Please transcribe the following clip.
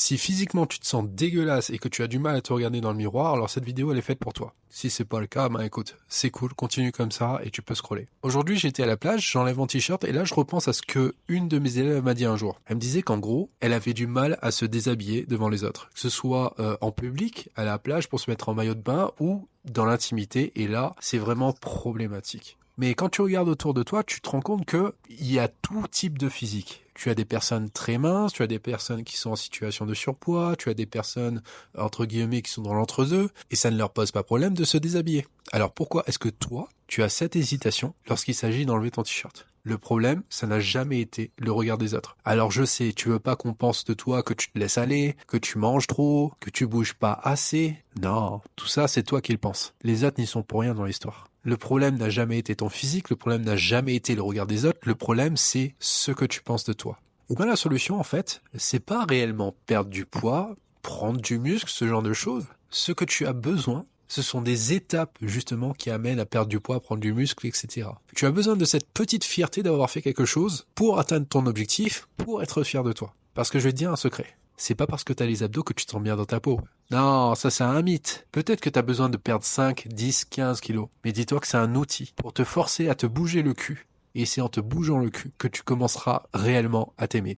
Si physiquement tu te sens dégueulasse et que tu as du mal à te regarder dans le miroir, alors cette vidéo elle est faite pour toi. Si c'est pas le cas, ben écoute, c'est cool, continue comme ça et tu peux scroller. Aujourd'hui j'étais à la plage, j'enlève mon t-shirt et là je repense à ce que une de mes élèves m'a dit un jour. Elle me disait qu'en gros, elle avait du mal à se déshabiller devant les autres. Que ce soit en public, à la plage pour se mettre en maillot de bain ou dans l'intimité et là c'est vraiment problématique. Mais quand tu regardes autour de toi, tu te rends compte que il y a tout type de physique. Tu as des personnes très minces, tu as des personnes qui sont en situation de surpoids, tu as des personnes, entre guillemets, qui sont dans l'entre-deux, et ça ne leur pose pas problème de se déshabiller. Alors pourquoi est-ce que toi, tu as cette hésitation lorsqu'il s'agit d'enlever ton t-shirt? Le problème, ça n'a jamais été le regard des autres. Alors je sais, tu veux pas qu'on pense de toi que tu te laisses aller, que tu manges trop, que tu bouges pas assez. Non, tout ça, c'est toi qui le penses. Les autres n'y sont pour rien dans l'histoire. Le problème n'a jamais été ton physique, le problème n'a jamais été le regard des autres, le problème c'est ce que tu penses de toi. Et bien la solution en fait, c'est pas réellement perdre du poids, prendre du muscle, ce genre de choses. Ce que tu as besoin, ce sont des étapes justement qui amènent à perdre du poids, à prendre du muscle, etc. Tu as besoin de cette petite fierté d'avoir fait quelque chose pour atteindre ton objectif, pour être fier de toi. Parce que je vais te dire un secret. C'est pas parce que t'as les abdos que tu te sens bien dans ta peau. Non, ça c'est un mythe. Peut-être que t'as besoin de perdre 5, 10, 15 kilos. Mais dis-toi que c'est un outil pour te forcer à te bouger le cul. Et c'est en te bougeant le cul que tu commenceras réellement à t'aimer.